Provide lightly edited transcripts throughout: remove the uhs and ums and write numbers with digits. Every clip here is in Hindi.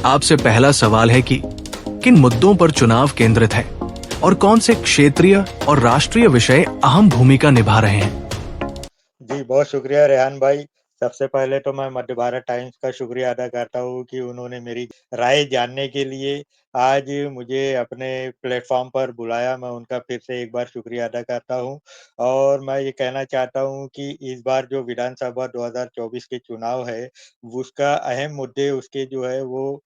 आपसे पहला सवाल है कि किन मुद्दों पर चुनाव केंद्रित है और कौन से क्षेत्रीय और राष्ट्रीय विषय अहम भूमिका निभा रहे हैं। जी, बहुत शुक्रिया रेहान भाई। सबसे पहले तो मैं मध्य भारत टाइम्स का शुक्रिया अदा करता हूँ कि उन्होंने मेरी राय जानने के लिए आज मुझे अपने प्लेटफ़ॉर्म पर बुलाया। मैं उनका फिर से एक बार शुक्रिया अदा करता हूँ और मैं ये कहना चाहता हूँ कि इस बार जो विधानसभा 2024 के चुनाव है, उसका अहम मुद्दे उसके जो है वो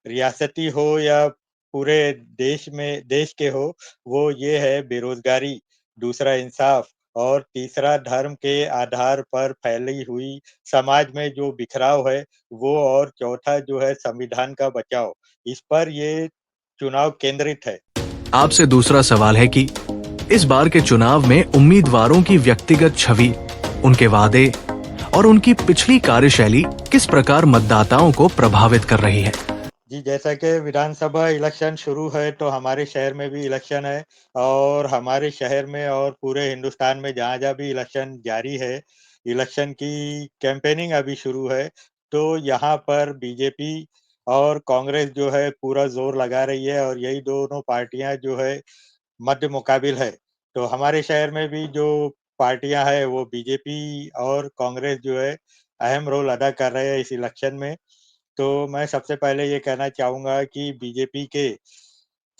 रियासती हो या पूरे देश के हो, वो ये है बेरोज़गारी, दूसरा इंसाफ और तीसरा धर्म के आधार पर फैली हुई समाज में जो बिखराव है, वो और चौथा जो है संविधान का बचाव। इस पर ये चुनाव केंद्रित है। आपसे दूसरा सवाल है कि इस बार के चुनाव में उम्मीदवारों की व्यक्तिगत छवि, उनके वादे और उनकी पिछली कार्यशैली किस प्रकार मतदाताओं को प्रभावित कर रही है। जी, जैसा कि विधानसभा इलेक्शन शुरू है, तो हमारे शहर में भी इलेक्शन है और हमारे शहर में और पूरे हिंदुस्तान में जहाँ-जहाँ भी इलेक्शन जारी है, इलेक्शन की कैंपेनिंग अभी शुरू है, तो यहाँ पर बीजेपी और कांग्रेस जो है पूरा ज़ोर लगा रही है और यही दोनों पार्टियाँ जो है मध्य मुकाबिल है। तो हमारे शहर में भी जो पार्टियाँ हैं, वो बीजेपी और कांग्रेस जो है अहम रोल अदा कर रहे हैं इस इलेक्शन में। तो मैं सबसे पहले ये कहना चाहूँगा कि बीजेपी के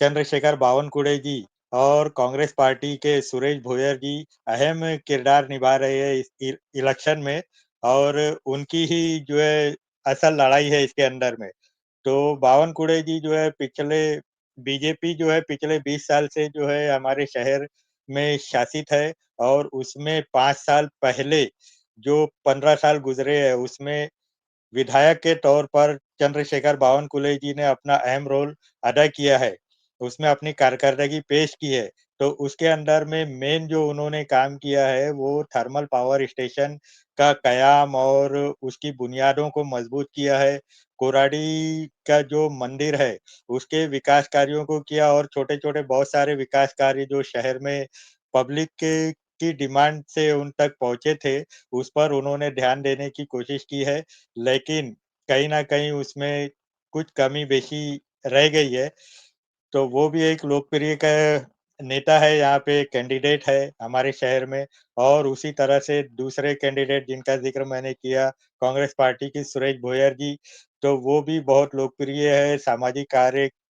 चंद्रशेखर बावनकुळे जी और कांग्रेस पार्टी के सुरेश भोयर जी अहम किरदार निभा रहे हैं इस इलेक्शन में और उनकी ही जो है असल लड़ाई है इसके अंदर में। तो बावनकुळे जी जो है पिछले बीजेपी जो है पिछले 20 साल से जो है हमारे शहर में शासित है और उसमें 5 साल पहले जो 15 साल गुज़रे हैं उसमें विधायक के तौर पर चंद्रशेखर बावनकुले जी ने अपना अहम रोल अदा किया है। उसमें अपनी कारकर्दगी पेश की है। तो उसके अंदर में मेन जो उन्होंने काम किया है वो थर्मल पावर स्टेशन का कयाम और उसकी बुनियादों को मजबूत किया है। कोराडी का जो मंदिर है, उसके विकास कार्यों को किया और छोटे-छोटे बहुत सारे विकास कार्य जो शहर में पब्लिक के की डिमांड से उन तक पहुँचे थे, उस पर उन्होंने ध्यान देने की कोशिश की है। लेकिन कहीं न कहीं उसमें कुछ कमी-बेशी रह गई है, तो वो भी एक लोकप्रिय का नेता है, यहाँ पे कैंडिडेट है हमारे शहर में और उसी तरह से दूसरे कैंडिडेट जिनका ज़िक्र मैंने किया, कांग्रेस पार्टी की सुरेश भोयर जी, तो वो भी बहुत लोकप्रिय है, सामाजिक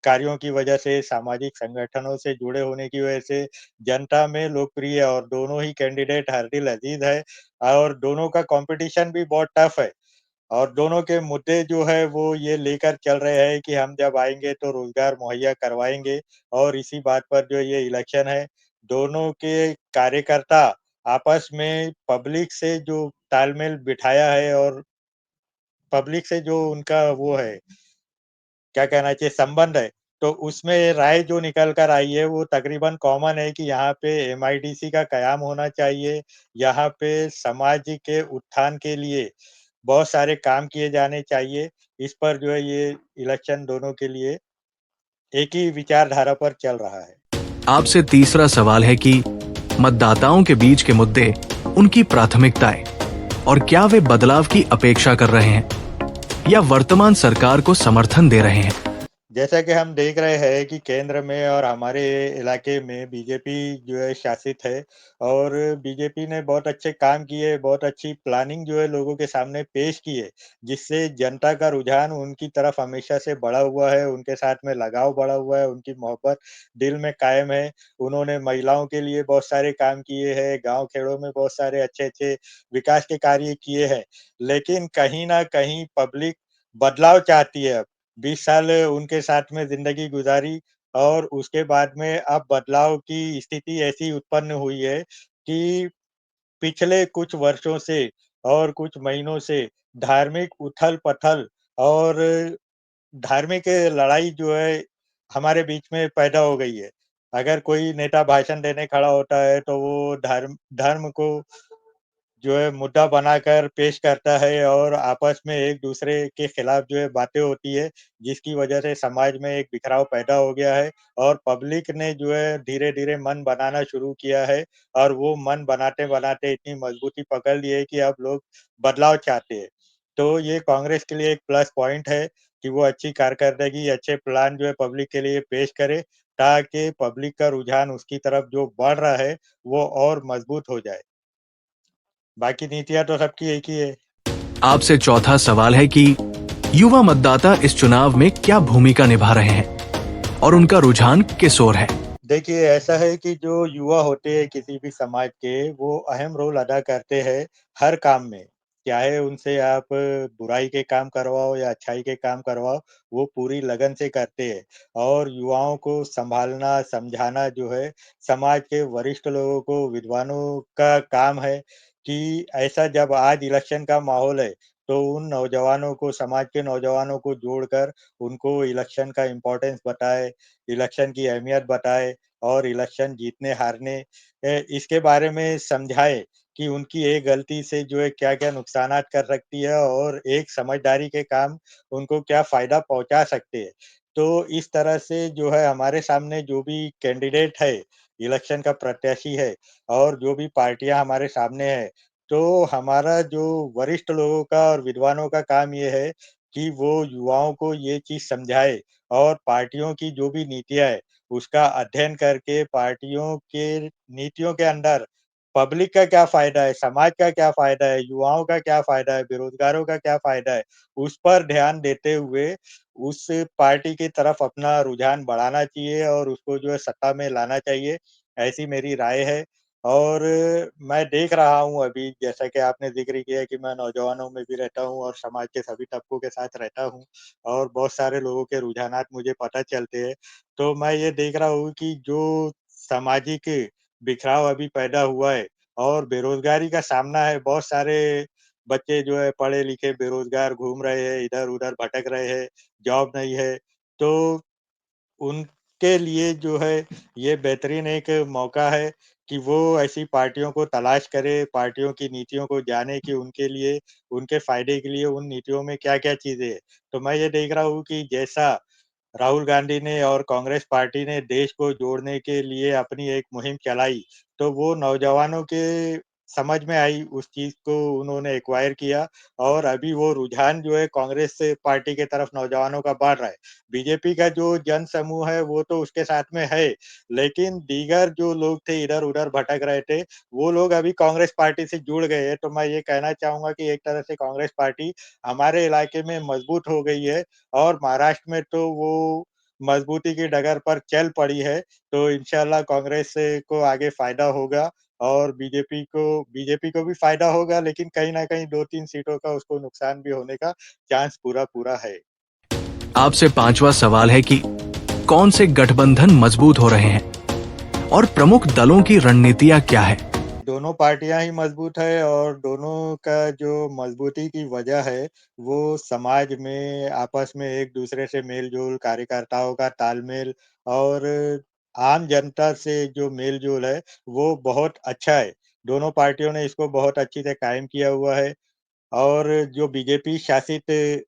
कार्यों की वजह से, सामाजिक संगठनों से जुड़े होने की वजह से जनता में लोकप्रिय है और दोनों ही कैंडिडेट हरदिल अज़ीज़ है और दोनों का कॉम्पिटिशन भी बहुत टफ है। और दोनों के मुद्दे जो है वो ये लेकर चल रहे हैं कि हम जब आएँगे तो रोज़गार मुहैया करवाएँगे और इसी बात पर जो ये इलेक्शन है, दोनों के कार्यकर्ता आपस में पब्लिक से जो तालमेल बिठाया है और पब्लिक से जो उनका वो है, क्या कहना चाहिए संबंध है, तो उसमें राय जो निकल कर आई है वो तकरीबन कॉमन है कि यहाँ पे एमआईडीसी का कयाम होना चाहिए, यहाँ पे समाज के उत्थान के लिए बहुत सारे काम किए जाने चाहिए। इस पर जो है ये इलेक्शन दोनों के लिए एक ही विचारधारा पर चल रहा है। आपसे तीसरा सवाल है कि मतदाताओं के बीच के मुद्दे, उनकी प्राथमिकताएं और क्या वे बदलाव की अपेक्षा कर रहे हैं या वर्तमान सरकार को समर्थन दे रहे हैं। जैसा कि हम देख रहे हैं कि केंद्र में और हमारे इलाके में बीजेपी जो है शासित है और बीजेपी ने बहुत अच्छे काम किए, बहुत अच्छी प्लानिंग जो है लोगों के सामने पेश की है, जिससे जनता का रुझान उनकी तरफ हमेशा से बढ़ा हुआ है, उनके साथ में लगाव बढ़ा हुआ है, उनकी मोहब्बत दिल में कायम है। उन्होंने महिलाओं के लिए बहुत सारे काम किए हैं, गाँव-खेड़ों में बहुत सारे अच्छे-अच्छे विकास के कार्य किए हैं। लेकिन कहीं न कहीं पब्लिक बदलाव चाहती है अब। 20 साल उनके साथ में ज़िंदगी गुज़ारी और उसके बाद में अब बदलाव की स्थिति ऐसी उत्पन्न हुई है कि पिछले कुछ वर्षों से और कुछ महीनों से धार्मिक उथल-पथल और धार्मिक लड़ाई जो है हमारे बीच में पैदा हो गई है। अगर कोई नेता भाषण देने खड़ा होता है तो वो धर्म धर्म को जो है मुद्दा बनाकर पेश करता है और आपस में एक-दूसरे के खिलाफ जो है बातें होती है, जिसकी वजह से समाज में एक बिखराव पैदा हो गया है और पब्लिक ने जो है धीरे-धीरे मन बनाना शुरू किया है और वो मन बनाते-बनाते इतनी मजबूती पकड़ ली है कि अब लोग बदलाव चाहते हैं। तो ये कांग्रेस के लिए एक प्लस पॉइंट है कि वो अच्छी कारकर्दगी, अच्छे प्लान जो है पब्लिक के लिए पेश करे, ताकि पब्लिक का रुझान उसकी तरफ जो बढ़ रहा है, वो और मजबूत हो जाए। बाकी नीतियाँ तो सबकी एक ही है। आपसे चौथा सवाल है कि युवा मतदाता इस चुनाव में क्या भूमिका निभा रहे हैं और उनका रुझान किस ओर है। देखिए, ऐसा है कि जो युवा होते हैं किसी भी समाज के, वो अहम रोल अदा करते हैं हर काम में। चाहे उनसे आप बुराई के काम करवाओ या अच्छाई के काम करवाओ, वो पूरी लगन से करते हैं। और युवाओं को सँभालना, समझाना जो है, समाज के वरिष्ठ लोगों को, विद्वानों का काम है कि ऐसा जब आज इलेक्शन का माहौल है, तो उन नौजवानों को, समाज के नौजवानों को जोड़कर उनको इलेक्शन का इम्पोर्टेंस बताएँ, इलेक्शन की अहमियत बताएँ और इलेक्शन जीतने-हारने इसके बारे में समझाएँ कि उनकी एक गलती से जो है क्या-क्या नुकसानात कर सकती है और एक समझदारी के काम उनको क्या फ़ायदा पहुँचा सकते हैं। तो इस तरह से जो है हमारे सामने जो भी कैंडिडेट है, इलेक्शन का प्रत्याशी है और जो भी पार्टियाँ हमारे सामने है, तो हमारा जो वरिष्ठ लोगों का और विद्वानों का काम ये है कि वो युवाओं को ये चीज़ समझाए और पार्टियों की जो भी नीतियाँ है, उसका अध्ययन करके पार्टियों के नीतियों के अंदर पब्लिक का क्या फ़ायदा है, समाज का क्या फ़ायदा है, युवाओं का क्या फ़ायदा है, बेरोज़गारों का क्या फ़ायदा है, उस पर ध्यान देते हुए उस पार्टी की तरफ अपना रुझान बढ़ाना चाहिए और उसको जो है सत्ता में लाना चाहिए, ऐसी मेरी राय है। और मैं देख रहा हूँ अभी जैसा कि आपने ज़िक्र किया कि मैं नौजवानों में भी रहता हूँ और समाज के सभी तबकों के साथ रहता हूँ और बहुत सारे लोगों के रुझानात मुझे पता चलते हैं। तो मैं ये देख रहा हूँ कि जो सामाजिक बिखराव अभी पैदा हुआ है और बेरोज़गारी का सामना है, बहुत सारे बच्चे जो है पढ़े-लिखे बेरोज़गार घूम रहे हैं, इधर-उधर भटक रहे हैं, जॉब नहीं है। तो उनके लिए जो है ये बेहतरीन एक मौका है कि वो ऐसी पार्टियों को तलाश करे, पार्टियों की नीतियों को जाने कि उनके लिए, उनके फ़ायदे के लिए उन नीतियों में क्या-क्या चीज़ें हैं। तो मैं ये देख रहा हूँ कि जैसा राहुल गांधी ने और कांग्रेस पार्टी ने देश को जोड़ने के लिए अपनी एक मुहिम चलाई, तो वो नौजवानों के समझ में आई, उस चीज़ को उन्होंने एक्वायर किया और अभी वो रुझान जो है कांग्रेस से पार्टी की तरफ नौजवानों का बढ़ रहा है। बीजेपी का जो जन समूह है, वो तो उसके साथ में है, लेकिन दीगर जो लोग थे इधर-उधर भटक रहे थे, वो लोग अभी कांग्रेस पार्टी से जुड़ गए हैं। तो मैं ये कहना चाहूँगा कि एक तरह से कांग्रेस पार्टी हमारे इलाके में मजबूत हो गई है और महाराष्ट्र में तो वो मजबूती की डगर पर चल पड़ी है, तो इंशाल्लाह कांग्रेस से को आगे फ़ायदा होगा और बीजेपी को भी फ़ायदा होगा, लेकिन कहीं न कहीं 2-3 सीटों का उसको नुकसान भी होने का चांस पूरा-पूरा है। आपसे पांचवा सवाल है कि कौन से गठबंधन मजबूत हो रहे हैं और प्रमुख दलों की रणनीतियां क्या है। दोनों पार्टियाँ ही मजबूत है और दोनों का जो मजबूती की वजह है, वो समाज में आपस में एक-दूसरे से मेल-जोल, कार्यकर्ताओं का तालमेल और आम जनता से जो मेल-जोल है, वो बहुत अच्छा है। दोनों पार्टियों ने इसको बहुत अच्छी से कायम किया हुआ है और जो बीजेपी शासित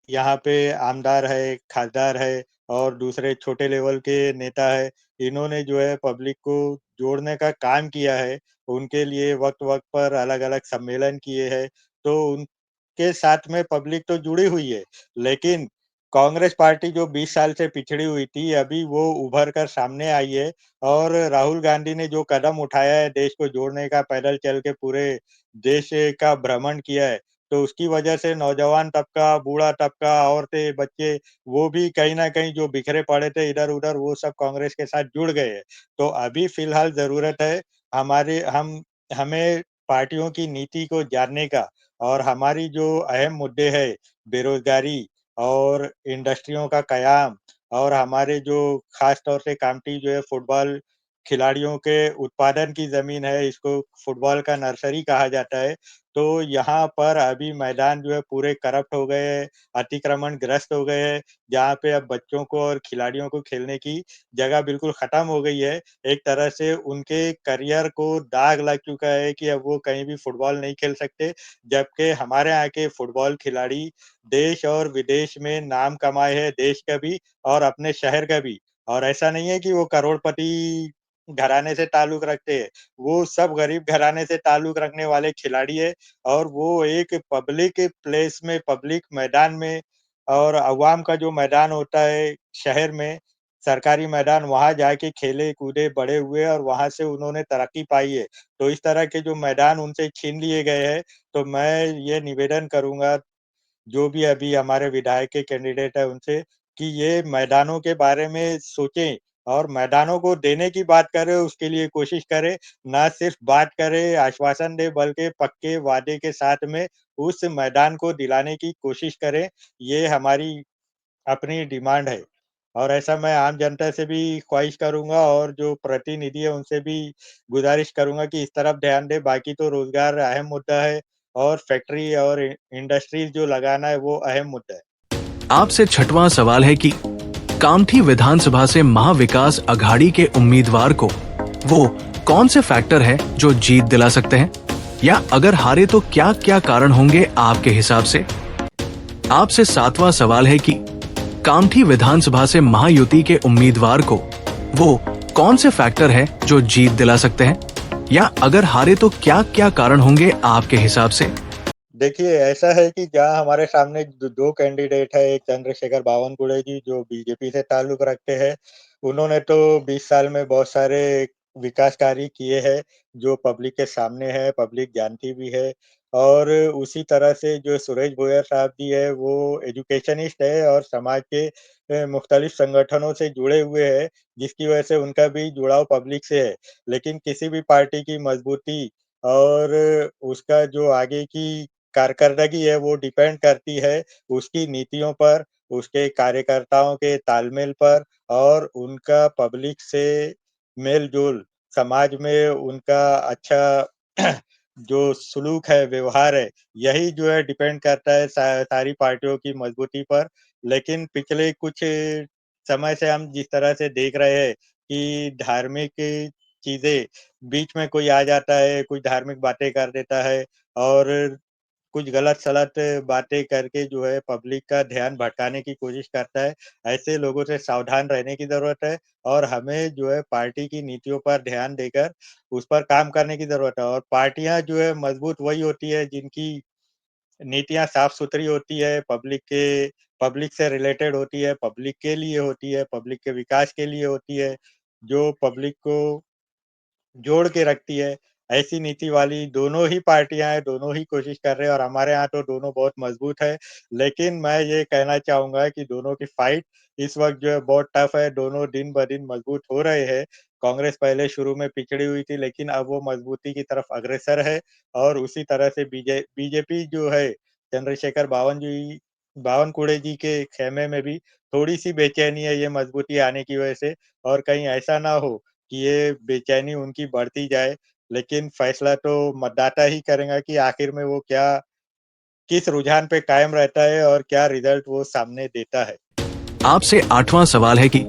यहाँ पे आमदार है, खासदार है और दूसरे छोटे लेवल के नेता है। इन्होंने जो है पब्लिक को जोड़ने का काम किया है। उनके लिए वक़्त-वक़्त पर अलग-अलग सम्मेलन किए हैं। तो उनके साथ में पब्लिक तो जुड़ी हुई है। लेकिन कांग्रेस पार्टी जो 20 साल से पिछड़ी हुई थी, अभी वो उभर कर सामने आई है और राहुल गांधी ने जो कदम उठाया है देश को जोड़ने का, पैदल चल के पूरे देश का भ्रमण किया है। तो उसकी वजह से नौजवान तबका, बूढ़ा तबका, औरतें, बच्चे वो भी कहीं न कहीं जो बिखरे पड़े थे इधर-उधर वो सब कांग्रेस के साथ जुड़ गए हैं। तो अभी फ़िलहाल ज़रूरत है हमारे हम हमें पार्टियों की नीति को जानने का और हमारी जो अहम मुद्दे हैं, बेरोज़गारी और इंडस्ट्रियों का कयाम और हमारे जो ख़ास तौर से कामठी जो है फुटबॉल खिलाड़ियों के उत्पादन की ज़मीन है, इसको फुटबॉल का नर्सरी कहा जाता है। तो यहाँ पर अभी मैदान जो है पूरे करप्ट हो गए हैं, अतिक्रमण ग्रस्त हो गए हैं, जहाँ पे अब बच्चों को और खिलाड़ियों को खेलने की जगह बिल्कुल खत्म हो गई है। एक तरह से उनके करियर को दाग लग चुका है कि अब वो कहीं भी फुटबॉल नहीं खेल सकते, जबकि हमारे यहाँ के फुटबॉल खिलाड़ी देश और विदेश में नाम कमाए हैं, देश का भी और अपने शहर का भी। और ऐसा नहीं है कि वो करोड़पति घराने से ताल्लुक रखते हैं, वो सब गरीब घराने से ताल्लुक रखने वाले खिलाड़ी हैं और वो एक पब्लिक प्लेस में, पब्लिक मैदान में और अवाम का जो मैदान होता है शहर में, सरकारी मैदान वहाँ जाके खेले-कूदे, बड़े हुए और वहाँ से उन्होंने तरक्की पाई है। तो इस तरह के जो मैदान उनसे छीन लिए गए हैं, तो मैं ये निवेदन करूँगा जो भी अभी हमारे विधायक के कैंडिडेट हैं उनसे कि ये मैदानों के बारे में सोचें और मैदानों को देने की बात करें, उसके लिए कोशिश करें, ना सिर्फ़ बात करें, आश्वासन दें, बल्कि पक्के वादे के साथ में उस मैदान को दिलाने की कोशिश करें। ये हमारी अपनी डिमांड है और ऐसा मैं आम जनता से भी ख्वाहिश करूँगा और जो प्रतिनिधि है उनसे भी गुज़ारिश करूँगा कि इस तरफ ध्यान दें, बाकी तो रोज़गार अहम मुद्दा है और फैक्ट्री और इंडस्ट्रीज़ जो लगाना है वो अहम मुद्दा है। आपसे छठवां सवाल है कि कामठी विधानसभा से महाविकास अघाड़ी के उम्मीदवार को वो कौन से फैक्टर है जो जीत दिला सकते हैं, या अगर हारे तो क्या क्या कारण होंगे आपके हिसाब से। आपसे सातवां सवाल है कि कामठी विधानसभा से महायुति के उम्मीदवार को वो कौन से फैक्टर है जो जीत दिला सकते हैं, या अगर हारे तो क्या क्या कारण होंगे आपके हिसाब से। देखिए, ऐसा है कि जहाँ हमारे सामने द 2 कैंडिडेट हैं, एक चंद्रशेखर बावनकुळे जी जो बीजेपी से ताल्लुक रखते हैं। उन्होंने तो 20 साल में बहुत सारे विकास कार्य किए हैं, जो पब्लिक के सामने है, पब्लिक जानती भी है। और उसी तरह से जो सुरेश भोयर साहब जी हैं, वो एजुकेशनिस्ट है और समाज के मुख्तलिफ संगठनों से जुड़े हुए हैं, जिसकी वजह से उनका भी जुड़ाव पब्लिक से है। लेकिन किसी भी पार्टी की मजबूती और उसका जो आगे की कारकर्दगी है वो डिपेंड करती है उसकी नीतियों पर, उसके कार्यकर्ताओं के तालमेल पर और उनका पब्लिक से मेल-जोल, समाज में उनका अच्छा जो सुलूक है, व्यवहार है, यही जो है डिपेंड करता है सारी पार्टियों की मजबूती पर। लेकिन पिछले कुछ समय से हम जिस तरह से देख रहे हैं कि धार्मिक चीज़ें बीच में कोई आ जाता है, कुछ धार्मिक बातें कर देता है और कुछ गलत-सलत बातें करके जो है पब्लिक का ध्यान भटकाने की कोशिश करता है। ऐसे लोगों से सावधान रहने की ज़रूरत है और हमें जो है पार्टी की नीतियों पर ध्यान देकर उस पर काम करने की ज़रूरत है और पार्टियाँ जो है मज़बूत वही होती है जिनकी नीतियाँ साफ-सुथरी होती है, पब्लिक से रिलेटेड होती है, पब्लिक के लिए होती है, पब्लिक के विकास के लिए होती है, जो पब्लिक को जोड़ के रखती है। ऐसी नीति वाली दोनों ही पार्टियाँ हैं, दोनों ही कोशिश कर रहे हैं और हमारे यहाँ तो दोनों बहुत मज़बूत है। लेकिन मैं ये कहना चाहूँगा कि दोनों की फाइट इस वक़्त जो है बहुत टफ है, दोनों दिन-ब-दिन मज़बूत हो रहे हैं। कांग्रेस पहले शुरू में पिछड़ी हुई थी, लेकिन अब वो मज़बूती की तरफ अग्रसर है और उसी तरह से बीजेपी जो है, चंद्रशेखर बावनकुळे जी के खेमे में भी थोड़ी-सी बेचैनी है ये मज़बूती आने की वजह से और कहीं ऐसा ना हो कि ये बेचैनी उनकी बढ़ती जाए, लेकिन फैसला तो मतदाता ही करेगा कि आखिर में वो किस रुझान पे कायम रहता है और क्या रिज़ल्ट वो सामने देता है। आपसे आठवां सवाल है कि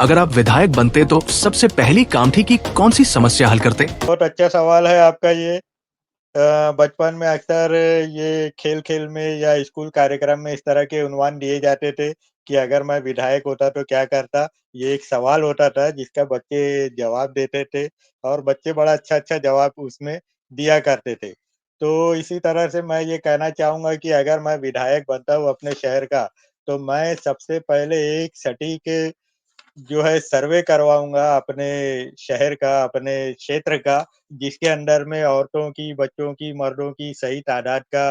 अगर आप विधायक बनते तो सबसे पहली कामठी की कौन सी समस्या हल करते। बहुत अच्छा सवाल है आपका ये। बचपन में अक्सर ये खेल-खेल में या स्कूल कार्यक्रम में इस तरह के उन्वान दिए जाते थे कि अगर मैं विधायक होता तो क्या करता? ये एक सवाल होता था जिसका बच्चे जवाब देते थे और बच्चे बड़ा अच्छा-अच्छा जवाब उसमें दिया करते थे। तो इसी तरह से मैं ये कहना चाहूँगा कि अगर मैं विधायक बनता हूँ अपने शहर का, तो मैं सबसे पहले एक सटीक जो है सर्वे करवाऊँगा अपने शहर का, अपने क्षेत्र का, जिसके अंदर में औरतों की, बच्चों की, मर्दों की सही तादाद का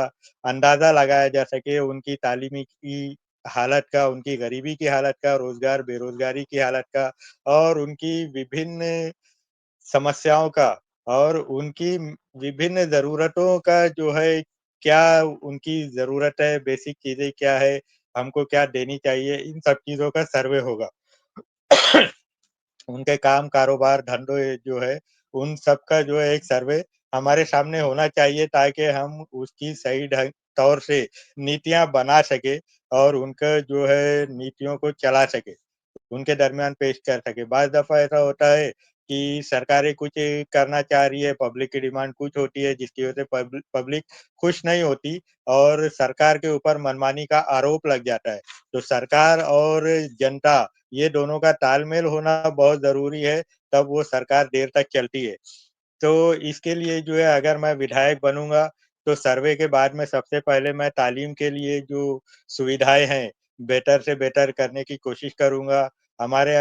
अंदाज़ा लगाया जा सके, उनकी तालीमी की हालत का, उनकी गरीबी की हालत का, रोज़गार, बेरोज़गारी की हालत का और उनकी विभिन्न समस्याओं का और उनकी विभिन्न ज़रूरतों का जो है, क्या उनकी ज़रूरत है, बेसिक चीज़ें क्या है, हमको क्या देनी चाहिए, इन सब चीज़ों का सर्वे होगा। उनके काम, कारोबार, धंधे जो है, उन सब का जो है एक सर्वे हमारे सामने होना चाहिए ताकि हम उसकी सही ढंग तौर से नीतियाँ बना सकें और उनका जो है नीतियों को चला सकें। उनके दरमियान पेश कर सके। बाज़ दफ़ा ऐसा होता है कि सरकारें कुछ करना चाह रही है, पब्लिक की डिमांड कुछ होती है जिसकी वजह से पब्लिक खुश नहीं होती और सरकार के ऊपर मनमानी का आरोप लग जाता है। तो सरकार और जनता ये दोनों का तालमेल होना बहुत ज़रूरी है, तब वो सरकार देर तक चलती है। तो इसके लिए जो है अगर मैं विधायक बनूँगा, तो सर्वे के बाद में सबसे पहले मैं तालीम के लिए जो सुविधाएँ हैं, बेहतर से बेहतर करने की कोशिश करूँगा। हमारे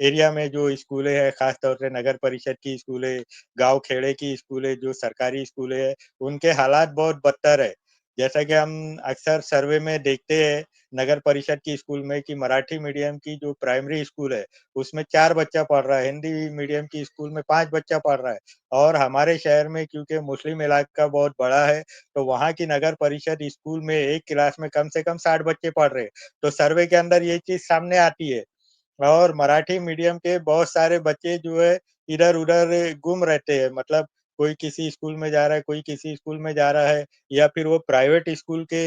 एरिया में जो स्कूलें हैं, ख़ास तौर से नगर परिषद की स्कूलें, गाँव खेड़े की स्कूलें, जो सरकारी स्कूलें हैं, उनके हालात बहुत बदतर है। जैसा कि हम अक्सर सर्वे में देखते हैं, नगर परिषद की स्कूल में कि मराठी मीडियम की जो प्राइमरी स्कूल है, उसमें 4 बच्चा पढ़ रहा है, हिंदी मीडियम की स्कूल में 5 बच्चा पढ़ रहा है और हमारे शहर में क्योंकि मुस्लिम इलाका बहुत बड़ा है, तो वहाँ की नगर परिषद स्कूल में एक क्लास में कम से कम 60 बच्चे पढ़ रहे हैं। तो सर्वे के अंदर ये चीज़ सामने आती है। और मराठी मीडियम के बहुत सारे बच्चे जो है इधर-उधर गुम रहते हैं। मतलब कोई किसी स्कूल में जा रहा है, कोई किसी स्कूल में जा रहा है या फिर वो प्राइवेट स्कूल के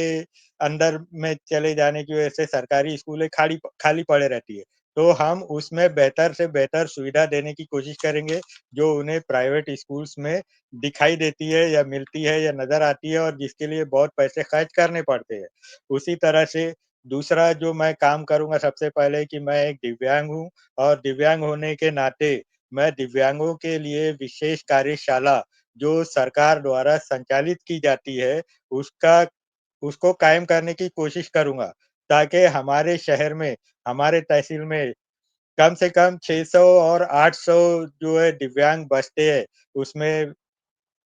अंदर में चले जाने की वजह से सरकारी स्कूलें खाली खाली पड़े रहती है। तो हम उसमें बेहतर से बेहतर सुविधा देने की कोशिश करेंगे, जो उन्हें प्राइवेट स्कूल्स में दिखाई देती है या मिलती है या नज़र आती है और जिसके लिए बहुत पैसे खर्च करने पड़ते हैं। उसी तरह से दूसरा जो मैं काम करूँगा सबसे पहले कि मैं एक दिव्यांग हूँ और दिव्यांग होने के नाते मैं दिव्यांगों के लिए विशेष कार्यशाला जो सरकार द्वारा संचालित की जाती है, उसका उसको कायम करने की कोशिश करूँगा, ताकि हमारे शहर में, हमारे तहसील में कम से कम 600 और 800 जो है दिव्यांग बचते हैं, उसमें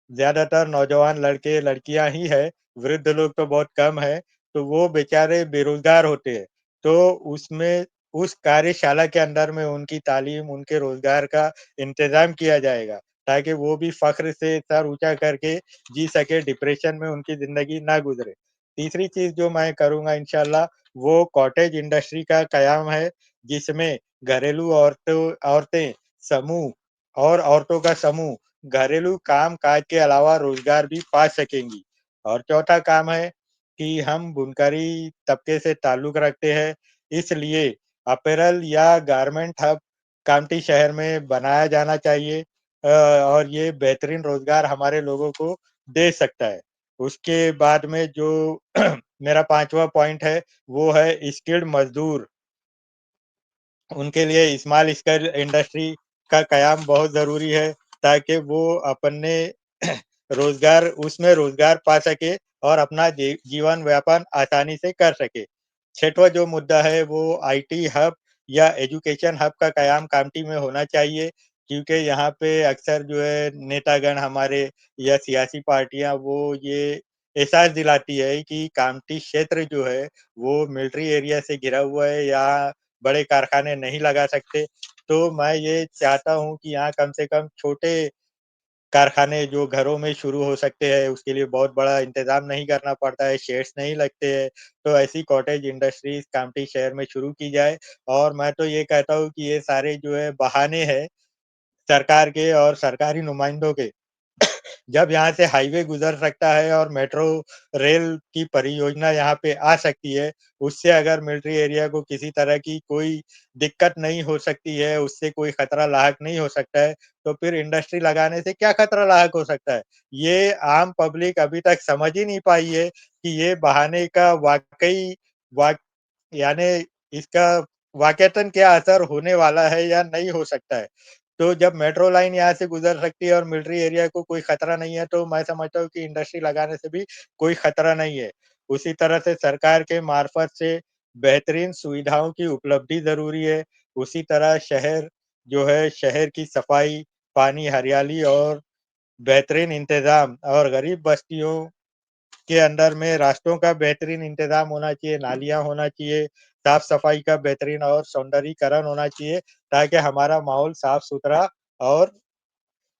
ज़्यादातर नौजवान लड़के-लड़कियाँ ही हैं, वृद्ध लोग तो बहुत कम हैं, तो वो बेचारे बेरोज़गार होते हैं। तो उसमें उस कार्यशाला के अंदर में उनकी तालीम, उनके रोज़गार का इंतज़ाम किया जाएगा, ताकि वो भी फ़ख्र से सर ऊँचा करके जी सके, डिप्रेशन में उनकी ज़िंदगी ना गुज़रे। तीसरी चीज़ जो मैं करूँगा इंशाअल्लाह, वो कॉटेज इंडस्ट्री का कयाम है, जिसमें घरेलू औरतें समूह और औरतों का समूह घरेलू काम-काज के अलावा रोज़गार भी पा सकेंगी। और चौथा काम है कि हम बुनकरी तबके से ताल्लुक़ रखते हैं, इसलिए अपैरल या गारमेंट हब कामठी शहर में बनाया जाना चाहिए और ये बेहतरीन रोज़गार हमारे लोगों को दे सकता है। उसके बाद में जो मेरा 5वाँ पॉइंट है, वो है स्किल्ड मज़दूर। उनके लिए स्मॉल स्केल इंडस्ट्री का कयाम बहुत ज़रूरी है, ताकि वो अपने रोज़गार उसमें रोज़गार पा सके और अपना जीवन-यापन आसानी से कर सके। छठवाँ जो मुद्दा है वो आईटी हब या एजुकेशन हब का कयाम कामठी में होना चाहिए, क्योंकि यहाँ पे अक्सर जो है नेतागण हमारे या सियासी पार्टियाँ वो ये एहसास दिलाती है कि कामठी क्षेत्र जो है, वो मिलिट्री एरिया से घिरा हुआ है, यहाँ बड़े कारखाने नहीं लगा सकते। तो मैं ये चाहता हूँ कि यहाँ कम से कम छोटे कारखाने जो घरों में शुरू हो सकते हैं, उसके लिए बहुत बड़ा इंतज़ाम नहीं करना पड़ता है, शेड्स नहीं लगते हैं। तो ऐसी कॉटेज इंडस्ट्रीज़ कामठी शहर में शुरू की जाए और मैं तो ये कहता हूँ कि ये सारे जो है बहाने हैं सरकार के और सरकारी नुमाइंदों के। जब यहाँ से हाईवे गुज़र सकता है और मेट्रो रेल की परियोजना यहाँ पे आ सकती है, उससे अगर मिलिट्री एरिया को किसी तरह की कोई दिक्कत नहीं हो सकती है, उससे कोई खतरा लाहक नहीं हो सकता है, तो फिर इंडस्ट्री लगाने से क्या खतरा लाहक हो सकता है? ये आम पब्लिक अभी तक समझ ही नहीं पाई है कि ये बहाने का वाक़ई वाक यानी इसका वाक़ईतन क्या असर होने वाला है या नहीं हो सकता है। तो जब मेट्रो लाइन यहाँ से गुज़र सकती है और मिलिट्री एरिया को कोई खतरा नहीं है, तो मैं समझता हूँ कि इंडस्ट्री लगाने से भी कोई खतरा नहीं है। उसी तरह से सरकार के मार्फ़त से बेहतरीन सुविधाओं की उपलब्धि ज़रूरी है। उसी तरह शहर जो है, शहर की सफाई, पानी, हरियाली और बेहतरीन इंतज़ाम और गरीब बस्तियों के अंदर में रास्तों का बेहतरीन इंतज़ाम होना चाहिए, नालियाँ होना चाहिए, साफ-सफाई का बेहतरीन और सौंदर्यीकरण होना चाहिए, ताकि हमारा माहौल साफ-सुथरा और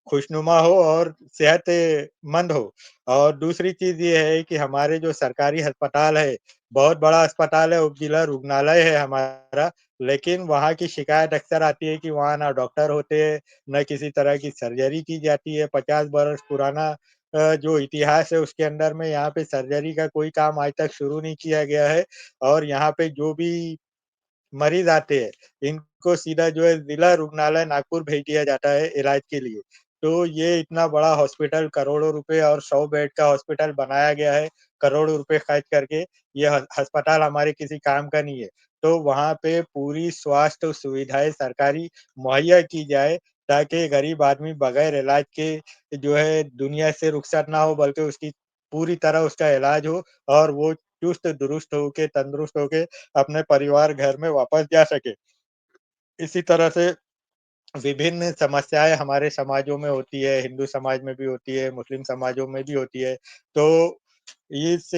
खुशनुमा हो और सेहतमंद हो। और दूसरी चीज़ ये है कि हमारे जो सरकारी अस्पताल है, बहुत बड़ा अस्पताल है, उप-जिला रुग्णालय है हमारा, लेकिन वहाँ की शिकायत अक्सर आती है कि वहाँ ना डॉक्टर होते हैं, ना किसी तरह की सर्जरी की जाती है। 50 बरस पुराना जो इतिहास है उसके अंदर में यहाँ पे सर्जरी का कोई काम आज तक शुरू नहीं किया गया है और यहाँ पे जो भी मरीज़ आते हैं, इनको सीधा जो है ज़िला रुग्णालय नागपुर भेज दिया जाता है इलाज के लिए। तो ये इतना बड़ा हॉस्पिटल करोड़ों रुपए और 100 बेड का हॉस्पिटल बनाया गया है, करोड़ों रुपए खर्च करके, ये अस्पताल हमारे किसी काम का नहीं है। तो वहाँ पे पूरी स्वास्थ्य सुविधाएँ सरकारी मुहैया की जाए, ताकि गरीब आदमी बगैर इलाज के जो है दुनिया से रुखसत ना हो बल्कि उसकी पूरी तरह उसका इलाज हो और वो चुस्त-दुरुस्त होके, तंदुरुस्त होके अपने परिवार घर में वापस जा सके। इसी तरह से विभिन्न समस्याएँ हमारे समाजों में होती है, हिंदू समाज में भी होती है, मुस्लिम समाजों में भी होती है। तो इस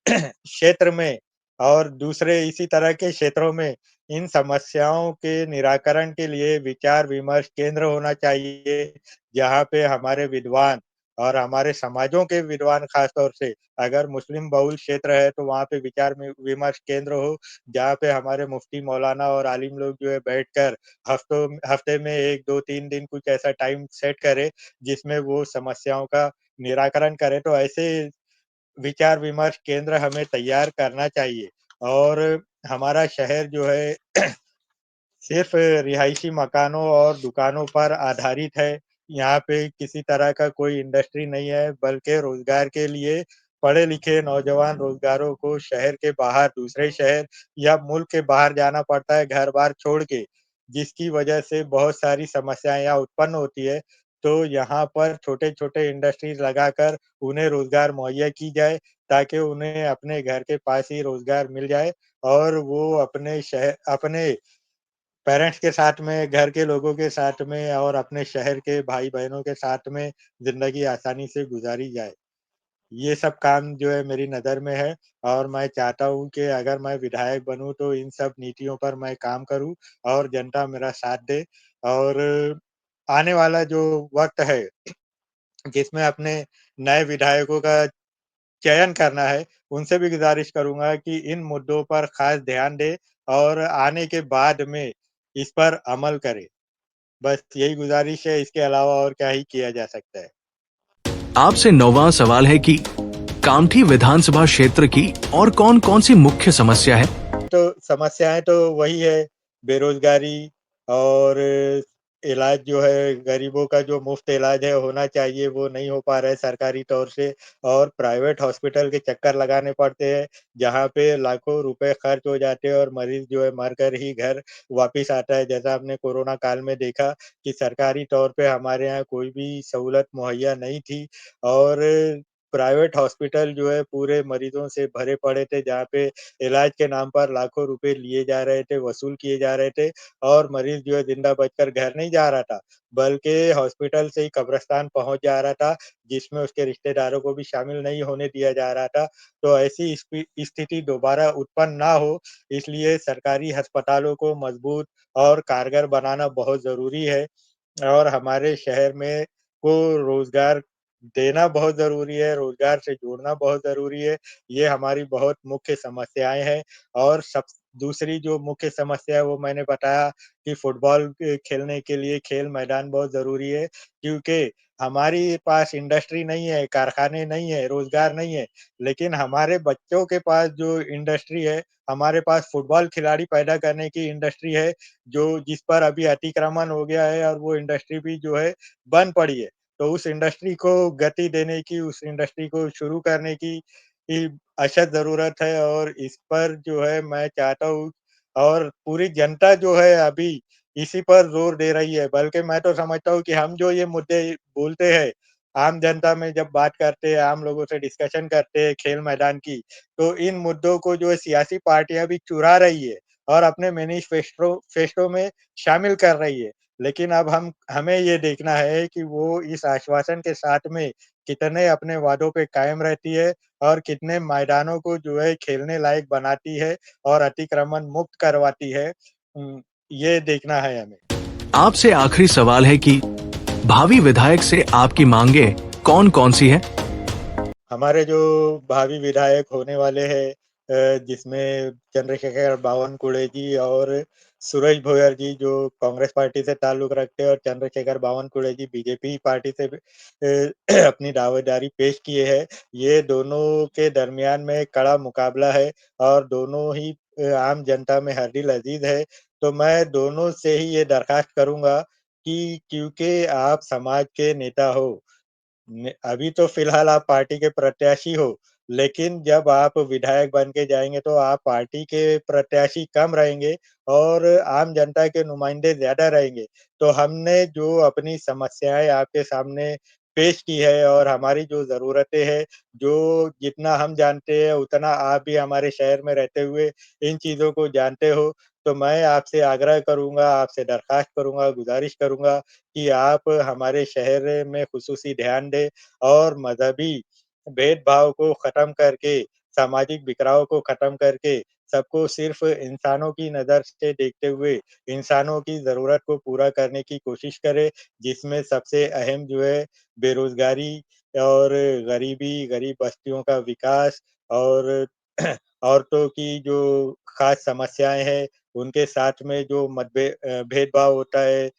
क्षेत्र में और दूसरे इसी तरह के क्षेत्रों में इन समस्याओं के निराकरण के लिए विचार-विमर्श केंद्र होना चाहिए, जहाँ पे हमारे विद्वान और हमारे समाजों के विद्वान ख़ास तौर से, अगर मुस्लिम बहुल क्षेत्र है, तो वहाँ पे विचार में विमर्श केंद्र हो, जहाँ पे हमारे मुफ्ती, मौलाना और आलिम लोग जो है बैठकर हफ्ते में 1, 2, 3 दिन कुछ ऐसा टाइम सेट करे, जिसमें वो समस्याओं का निराकरण करे। तो ऐसे विचार-विमर्श केंद्र हमें तैयार करना चाहिए और हमारा शहर जो है सिर्फ रिहायशी मकानों और दुकानों पर आधारित है। यहाँ पे किसी तरह का कोई इंडस्ट्री नहीं है, बल्कि रोज़गार के लिए पढ़े-लिखे नौजवान रोज़गारों को शहर के बाहर दूसरे शहर या मुल्क के बाहर जाना पड़ता है घर-बार छोड़ के, जिसकी वजह से बहुत सारी समस्याएँ यहाँ उत्पन्न होती है। तो यहाँ पर छोटे-छोटे इंडस्ट्रीज़ लगाकर उन्हें रोज़गार मुहैया की जाए, ताकि उन्हें अपने घर के पास ही रोज़गार मिल जाए और वो अपने पेरेंट्स के साथ में, घर के लोगों के साथ में और अपने शहर के भाई-बहनों के साथ में ज़िंदगी आसानी से गुज़ारी जाए। ये सब काम जो है मेरी नज़र में है और मैं चाहता हूँ कि अगर मैं विधायक बनूँ तो इन सब नीतियों पर मैं काम करूँ और जनता मेरा साथ दे और आने वाला जो वक़्त है, जिसमें अपने नए विधायकों का चयन करना है, उनसे भी गुज़ारिश करूँगा कि इन मुद्दों पर ख़ास ध्यान दें और आने के बाद में इस पर अमल करें। बस यही गुज़ारिश है, इसके अलावा और क्या ही किया जा सकता है। आपसे नौवां सवाल है कि कामठी विधानसभा क्षेत्र की और कौन-कौन सी मुख्य समस्या है? तो समस्याएँ तो वही है, बेरोज़गारी और इलाज जो है गरीबों का जो मुफ़्त इलाज है होना चाहिए, वो नहीं हो पा रहा है सरकारी तौर से और प्राइवेट हॉस्पिटल के चक्कर लगाने पड़ते हैं, जहाँ पे लाखों रुपए खर्च हो जाते हैं और मरीज़ जो है मरकर ही घर वापिस आता है। जैसा हमने कोरोना काल में देखा कि सरकारी तौर पे हमारे यहाँ कोई भी सहूलत मुहैया नहीं थी और प्राइवेट हॉस्पिटल जो है पूरे मरीज़ों से भरे पड़े थे, जहाँ पे इलाज के नाम पर लाखों रुपए लिए जा रहे थे, वसूल किए जा रहे थे और मरीज़ जो है ज़िंदा बचकर घर नहीं जा रहा था, बल्कि हॉस्पिटल से ही कब्रिस्तान पहुँच जा रहा था, जिसमें उसके रिश्तेदारों को भी शामिल नहीं होने दिया जा रहा था। तो ऐसी स्थिति दोबारा उत्पन्न ना हो, इसलिए सरकारी अस्पतालों को मज़बूत और कारगर बनाना बहुत ज़रूरी है। और हमारे शहर में को रोज़गार देना बहुत ज़रूरी है, रोज़गार से जोड़ना बहुत ज़रूरी है। ये हमारी बहुत मुख्य समस्याएँ हैं और सब दूसरी जो मुख्य समस्या है वो मैंने बताया कि फुटबॉल खेलने के लिए खेल मैदान बहुत ज़रूरी है, क्योंकि हमारी पास इंडस्ट्री नहीं है, कारखाने नहीं है, रोज़गार नहीं है, लेकिन हमारे बच्चों के पास जो इंडस्ट्री है, हमारे पास फुटबॉल खिलाड़ी पैदा करने की इंडस्ट्री है, जो जिस पर अभी अतिक्रमण हो गया है और वो इंडस्ट्री भी जो है बंद पड़ी है। तो उस इंडस्ट्री को गति देने की, उस इंडस्ट्री को शुरू करने की अशद ज़रूरत है और इस पर जो है मैं चाहता हूँ और पूरी जनता जो है अभी इसी पर ज़ोर दे रही है। बल्कि मैं तो समझता हूँ कि हम जो ये मुद्दे बोलते हैं, आम जनता में जब बात करते हैं, आम लोगों से डिस्कशन करते हैं खेल मैदान की, तो इन मुद्दों को जो है सियासी पार्टियाँ भी चुरा रही है और अपने फेस्टो में शामिल कर रही है। लेकिन अब हमें ये देखना है कि वो इस आश्वासन के साथ में कितने अपने वादों पे कायम रहती है और कितने मैदानों को जो है खेलने लायक बनाती है और अतिक्रमण मुक्त करवाती है। ये देखना है हमें। आपसे आखिरी सवाल है कि भावी विधायक से आपकी मांगे कौन-कौन सी है? हमारे जो भावी विधायक होने वाले हैं जिसमें चंद्रशेखर बावनकुळे जी और सुरेश भोयर जी जो कांग्रेस पार्टी से ताल्लुक रखते हैं और चंद्रशेखर बावनकुळे जी बीजेपी पार्टी से अपनी दावेदारी पेश किए हैं। ये दोनों के दरमियान में कड़ा मुकाबला है और दोनों ही आम जनता में हर दिल अज़ीज़ है। तो मैं दोनों से ही ये दरख्वास्त करूँगा कि क्योंकि आप समाज के नेता हो, अभी तो फिलहाल आप पार्टी के प्रत्याशी हो, लेकिन जब आप विधायक बन के जाएँगे तो आप पार्टी के प्रत्याशी कम रहेंगे और आम जनता के नुमाइंदे ज़्यादा रहेंगे। तो हमने जो अपनी समस्याएँ आपके सामने पेश की है और हमारी जो ज़रूरतें हैं, जो जितना हम जानते हैं उतना आप भी हमारे शहर में रहते हुए इन चीज़ों को जानते हो। तो मैं आपसे आग्रह करूँगा, आपसे दरख़्वास्त करूँगा, गुज़ारिश करूँगा कि आप हमारे शहर में ख़ुसूसी ध्यान दें और मज़हबी भेदभाव को ख़त्म करके, सामाजिक बिखराव को ख़त्म करके, सबको सिर्फ़ इंसानों की नज़र से देखते हुए, इंसानों की ज़रूरत को पूरा करने की कोशिश करें, जिसमें सबसे अहम जो है बेरोज़गारी और गरीबी, गरीब बस्तियों का विकास और औरतों की जो ख़ास समस्याएँ हैं, उनके साथ में जो भेदभाव होता है,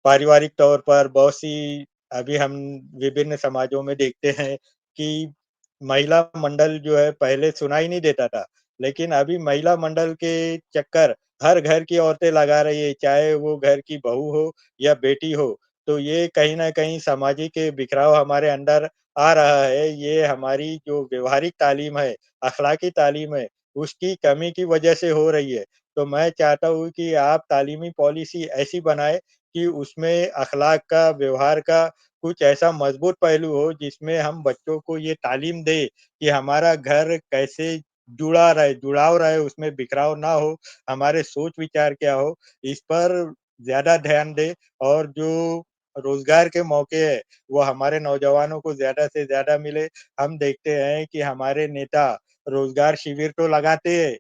पारिवारिक तौर पर बहुत सी अभी हम विभिन्न समाजों में देखते हैं कि महिला मंडल जो है पहले सुनाई नहीं देता था, लेकिन अभी महिला मंडल के चक्कर हर घर की औरतें लगा रही है, चाहे वो घर की बहू हो या बेटी हो। तो ये कहीं न कहीं सामाजिक बिखराव हमारे अंदर आ रहा है, ये हमारी जो व्यावहारिक तालीम है, अखलाकी तालीम है, उसकी कमी की वजह से हो रही है। तो मैं चाहता हूँ कि आप तालीमी पॉलिसी ऐसी बनाएँ कि उसमें अखलाक का, व्यवहार का कुछ ऐसा मजबूत पहलू हो जिसमें हम बच्चों को ये तालीम दें कि हमारा घर कैसे जुड़ाव रहे, उसमें बिखराव ना हो, हमारे सोच-विचार क्या हो, इस पर ज़्यादा ध्यान दें और जो रोज़गार के मौके हैं, वो हमारे नौजवानों को ज़्यादा से ज़्यादा मिले। हम देखते हैं कि हमारे नेता रोज़गार शिविर तो लगाते हैं,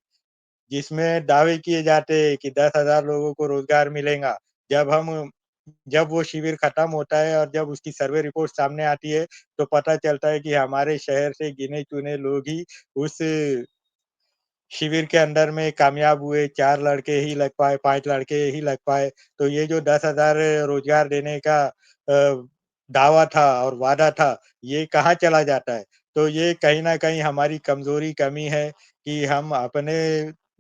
जिसमें दावे किए जाते हैं कि 10,000 लोगों को रोज़गार मिलेगा। जब हम जब वो शिविर खत्म होता है और जब उसकी सर्वे रिपोर्ट सामने आती है, तो पता चलता है कि हमारे शहर से गिने-चुने लोग ही उस शिविर के अंदर में कामयाब हुए, 4 लड़के ही लग पाए, 5 लड़के ही लग पाए। तो ये जो 10,000 रोज़गार देने का दावा था और वादा था, ये कहाँ चला जाता है? तो ये कहीं न कहीं हमारी कमज़ोरी, कमी है कि हम अपने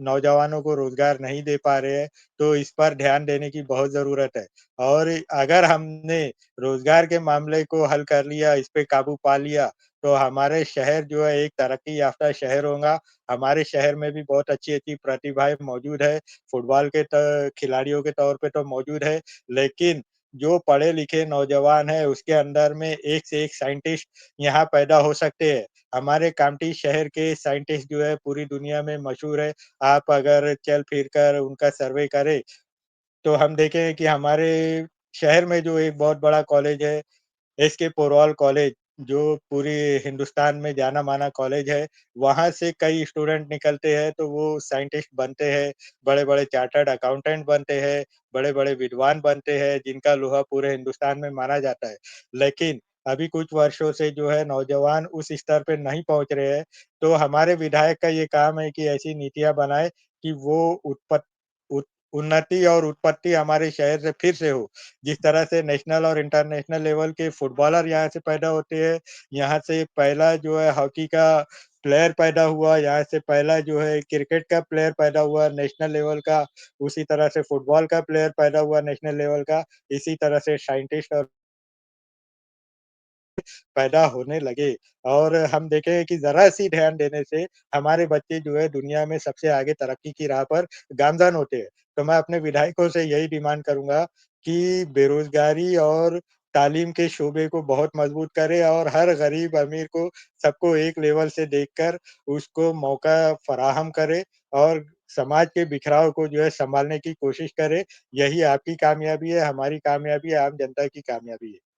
नौजवानों को रोज़गार नहीं दे पा रहे हैं, तो इस पर ध्यान देने की बहुत ज़रूरत है। और अगर हमने रोज़गार के मामले को हल कर लिया, इस पे काबू पा लिया, तो हमारे शहर जो है एक तरक्की याफ़्ता शहर होगा। हमारे शहर में भी बहुत अच्छी-अच्छी प्रतिभाएँ मौजूद है, फुटबॉल के खिलाड़ियों के तौर पे तो मौजूद है, लेकिन जो पढ़े-लिखे नौजवान हैं, उसके अंदर में एक से एक साइंटिस्ट यहाँ पैदा हो सकते हैं। हमारे कामठी शहर के साइंटिस्ट जो है पूरी दुनिया में मशहूर है। आप अगर चल फिर कर उनका सर्वे करें, तो हम देखें कि हमारे शहर में जो एक बहुत बड़ा कॉलेज है एसके पोरवाल कॉलेज, जो पूरे हिंदुस्तान में जाना-माना कॉलेज है, वहाँ से कई स्टूडेंट निकलते हैं, तो वो साइंटिस्ट बनते हैं, बड़े-बड़े चार्टर्ड अकाउंटेंट बनते हैं, बड़े-बड़े विद्वान बनते हैं, जिनका लोहा पूरे हिंदुस्तान में माना जाता है। लेकिन अभी कुछ वर्षों से जो है नौजवान उस स्तर पे नहीं पहुँच रहे हैं, तो हमारे विधायक का ये काम है कि ऐसी नीतियाँ बनाए कि वो उत्पत उत उन्नति और उत्पत्ति हमारे शहर से फिर से हो। जिस तरह से नेशनल और इंटरनेशनल लेवल के फुटबॉलर यहाँ से पैदा होते हैं, यहाँ से पहला जो है हॉकी का प्लेयर पैदा हुआ, यहाँ से पहला जो है क्रिकेट का प्लेयर पैदा हुआ नेशनल लेवल का, उसी तरह से फुटबॉल का प्लेयर पैदा हुआ नेशनल लेवल का, इसी तरह से साइंटिस्ट और पैदा होने लगे और हम देखें कि ज़रा-सी ध्यान देने से हमारे बच्चे जो है दुनिया में सबसे आगे तरक्की की राह पर गामज़न होते हैं। तो मैं अपने विधायकों से यही डिमांड करूँगा कि बेरोज़गारी और तालीम के शोबे को बहुत मज़बूत करें और हर गरीब-अमीर को सबको एक लेवल से देखकर उसको मौका फ़राहम करें और समाज के बिखराव को जो है सँभालने की कोशिश करें। यही आपकी कामयाबी है, हमारी कामयाबी है, आम जनता की कामयाबी है।